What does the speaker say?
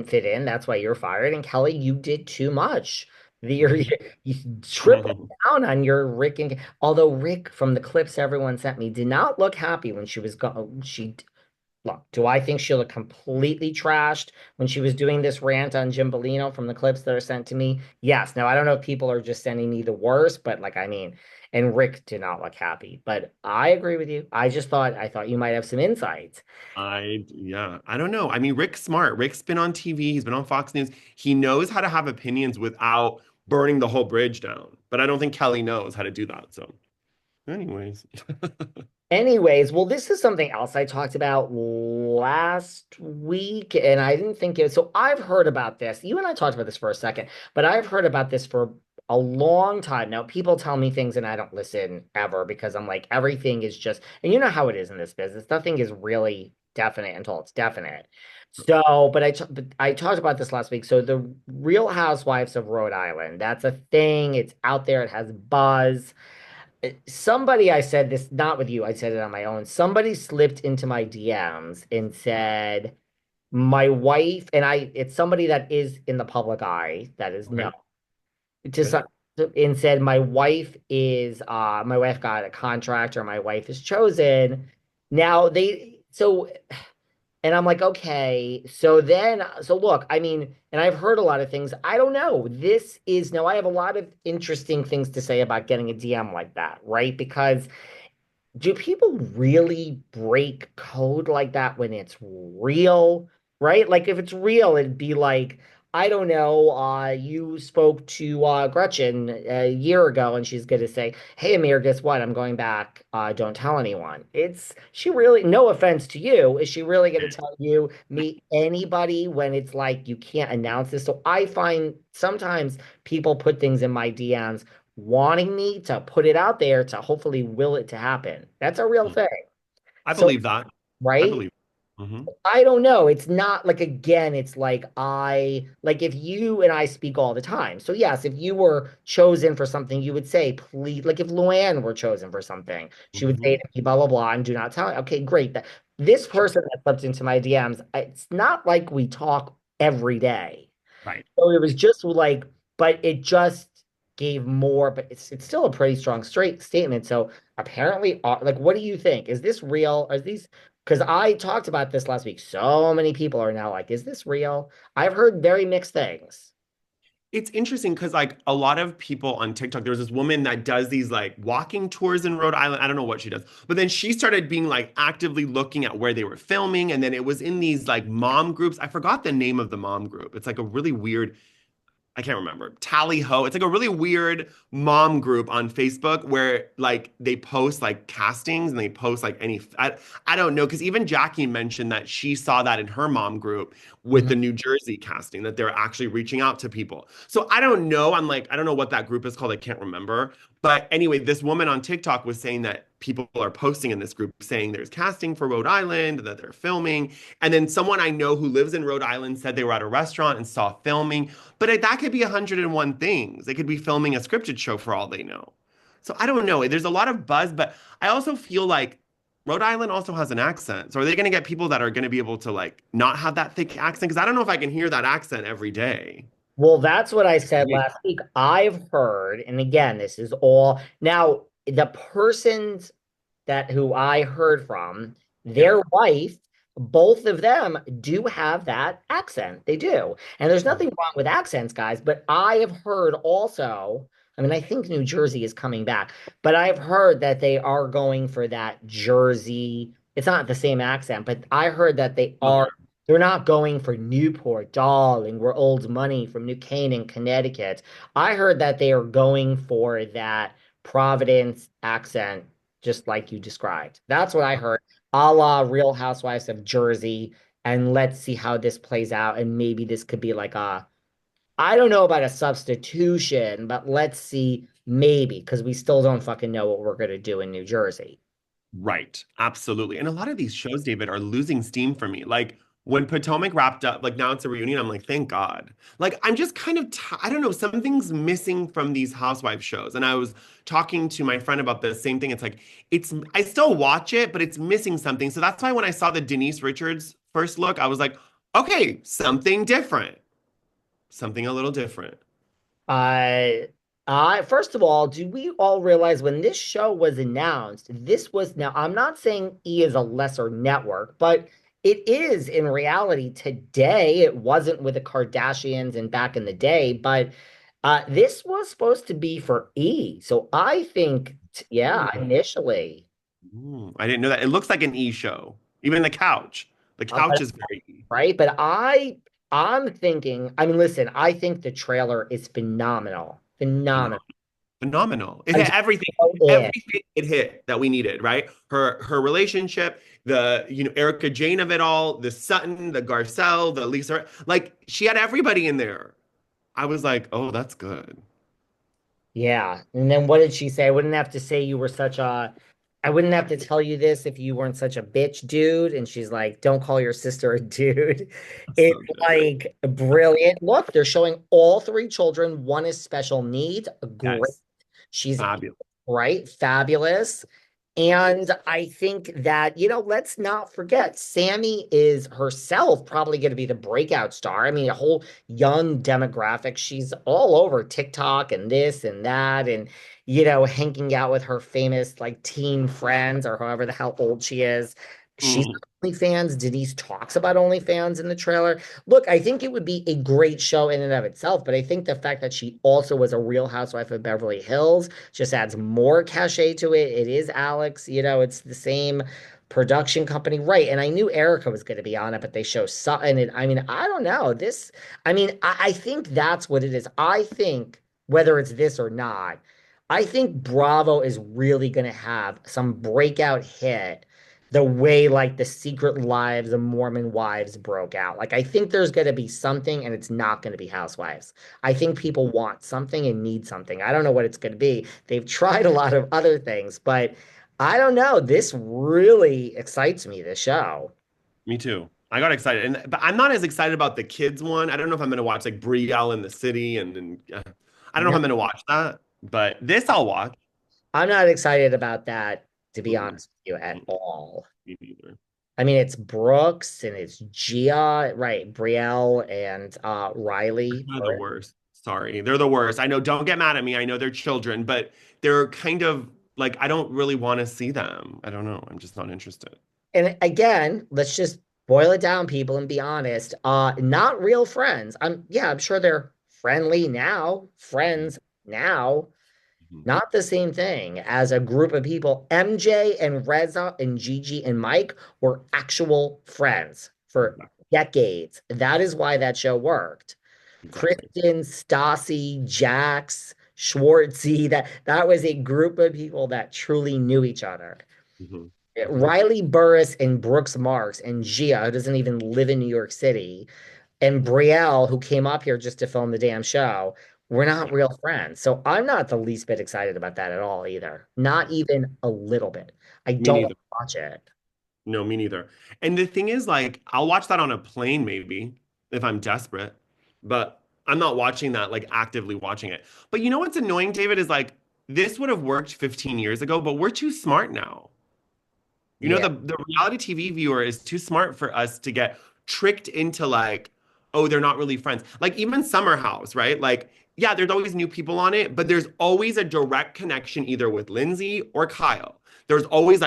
fit in. That's why you're fired. And Kelly, you did too much. You tripled down on your Rick and although Rick from the clips everyone sent me did not look happy when she was go she look, do I think she looked completely trashed when she was doing this rant on Jim Bellino from the clips that are sent to me? Yes. Now I don't know if people are just sending me the worst, but like I mean, and Rick did not look happy. But I agree with you. I thought you might have some insights. Yeah, I don't know. I mean, Rick's smart. Rick's been on TV, he's been on Fox News. He knows how to have opinions without burning the whole bridge down. But I don't think Kelly knows how to do that. So, anyways. Anyways, well, this is something else I talked about last week, and I didn't think it. So I've heard about this. You and I talked about this for a second, but I've heard about this for a long time now. People tell me things, and I don't listen ever because I'm like, everything is just, and you know how it is in this business. Nothing is really definite until it's definite. So, but I talked about this last week. So the Real Housewives of Rhode Island, that's a thing. It's out there. It has buzz. Somebody, I said this not with you, I said it on my own. Somebody slipped into my DMs and said my wife and I, it's somebody that is in the public eye that is Okay. no to Okay. some, and said my wife got a contract or my wife is chosen. Now they so and I'm like, okay. So look, I mean, and I've heard a lot of things. I don't know. This is now I have a lot of interesting things to say about getting a DM like that, right? Because do people really break code like that when it's real, right? Like if it's real, it'd be like, I don't know, you spoke to Gretchen a year ago and she's going to say, hey, Amir, guess what? I'm going back. Don't tell anyone. She really, no offense to you, is she really going to tell you, meet anybody when it's like you can't announce this? So I find sometimes people put things in my DMs wanting me to put it out there to hopefully will it to happen. That's a real thing. I So, believe that. I right? believe. Hmm. I don't know. It's not like again, it's like like if you and I speak all the time. So yes, if you were chosen for something, you would say, please, like if Luann were chosen for something, she would say Hmm. to me, blah, blah, blah, and do not tell. Okay, great. This Sure. person that slipped into my DMs, it's not like we talk every day. Right. So it was just like, but it just gave more, but it's still a pretty strong straight statement. So apparently, like, what do you think? Is this real? Are these? Because I talked about this last week. So many people are now like, is this real? I've heard very mixed things. It's interesting because like a lot of people on TikTok, there's this woman that does these like walking tours in Rhode Island. I don't know what she does, but then she started being like actively looking at where they were filming, and then it was in these like mom groups. I forgot the name of the mom group. It's like a really weird, I can't remember. Tally Ho. It's like a really weird mom group on Facebook where like they post like castings and they post like I don't know because even Jackie mentioned that she saw that in her mom group with Mhm. the New Jersey casting that they're actually reaching out to people. So I don't know. I'm like I don't know what that group is called. I can't remember. But anyway, this woman on TikTok was saying that people are posting in this group saying there's casting for Rhode Island, that they're filming. And then someone I know who lives in Rhode Island said they were at a restaurant and saw filming. But that could be 101 things. They could be filming a scripted show for all they know. So I don't know. There's a lot of buzz, but I also feel like Rhode Island also has an accent. So are they going to get people that are going to be able to like not have that thick accent? Because I don't know if I can hear that accent every day. Well, that's what I said last week. I've heard, and again, this is all now the persons that who I heard from, Yeah. their wife, both of them do have that accent. They do. And there's nothing wrong with accents, guys, but I have heard also, I mean, I think New Jersey is coming back, but I've heard that they are going for that Jersey. It's not the same accent, but I heard that they're not going for Newport, darling. We're old money from New Canaan, Connecticut. I heard that they are going for that Providence accent, just like you described. That's what I heard. A la Real Housewives of Jersey. And let's see how this plays out. And maybe this could be like I don't know about a substitution, but let's see, maybe, because we still don't fucking know what we're going to do in New Jersey. Right. Absolutely. And a lot of these shows, David, are losing steam for me. Like when Potomac wrapped up, like now it's a reunion, I'm like, thank God. Like I'm just kind of, I don't know, something's missing from these housewife shows. And I was talking to my friend about the same thing. It's like, I still watch it, but it's missing something. So that's why when I saw the Denise Richards first look, I was like, Okay, something different. Something a little different. Uh, first of all, do we all realize when this show was announced, this was now, I'm not saying E is a lesser network, but it is in reality today. It wasn't with the Kardashians and back in the day, but this was supposed to be for E. So I think, yeah, Ooh. initially. I didn't know that. It looks like an E show. Even the couch. The couch But is very E. right? But I'm thinking, I mean, listen, I think the trailer is phenomenal. Phenomenal. Phenomenal. It I hit just everything. love it. Everything it hit that we needed, right? Her relationship, the Erica Jane of it all, the Sutton, the Garcelle, the Lisa. Like she had everybody in there. I was like, oh, that's good. Yeah. And then what did she say? I wouldn't have to say you were such a, I wouldn't have to tell you this if you weren't such a bitch, dude. And she's like, don't call your sister a dude. That's It's so good. like brilliant. Look, they're showing all three children. One is special needs. Great. Yes. She's Fabulous. right, fabulous. And I think that, let's not forget, Sammy is herself probably going to be the breakout star. I mean, a whole young demographic. She's all over TikTok and this and that, and, hanging out with her famous like teen friends or however the hell old she is. She's Mhm. OnlyFans. Denise talks about OnlyFans in the trailer. Look, I think it would be a great show in and of itself, but I think the fact that she also was a Real Housewife of Beverly Hills just adds more cachet to it. It is Alex, it's the same production company, right? And I knew Erica was going to be on it, but they show Sutton. And I mean, I don't know. I think that's what it is. I think whether it's this or not, I think Bravo is really going to have some breakout hit the way like the Secret Lives of Mormon Wives broke out. Like I think there's going to be something and it's not going to be Housewives. I think people want something and need something. I don't know what it's going to be. They've tried a lot of other things, but I don't know. This really excites me, this show. Me too. I got excited, but I'm not as excited about the kids one. I don't know if I'm gonna watch like Brielle in the City, and I don't know if No, I'm gonna watch that. But this I'll watch. I'm not excited about that, to be Mm-mm, honest with you, at mm-mm, all. me neither. I mean, it's Brooks and it's Gia, right? Brielle and Riley. They're the worst. Sorry, they're the worst. I know. Don't get mad at me. I know they're children, but they're kind of like I don't really want to see them. I don't know. I'm just not interested. And again, let's just boil it down, people, and be honest. Not real friends. I'm sure they're friendly now, friends now. Mhm. Not the same thing as a group of people. MJ and Reza and Gigi and Mike were actual friends for Exactly. decades. That is why that show worked. Exactly. Kristen, Stassi, Jax, Schwartzy, that was a group of people that truly knew each other. Hmm. Hmm. Riley Burris and Brooks Marks and Gia, who doesn't even live in New York City, and Brielle, who came up here just to film the damn show, we're not Yeah, real friends. So I'm not the least bit excited about that at all either. Not even a little bit. I me don't want neither. to watch it. No, me neither. And the thing is, like, I'll watch that on a plane maybe if I'm desperate, but I'm not watching that, like, actively watching it. But you know what's annoying, David, is like, this would have worked 15 years ago, but we're too smart now. Yeah. The reality TV viewer is too smart for us to get tricked into like, oh, they're not really friends. Like even Summer House, right? Like, yeah, there's always new people on it, but there's always a direct connection either with Lindsay or Kyle. There's always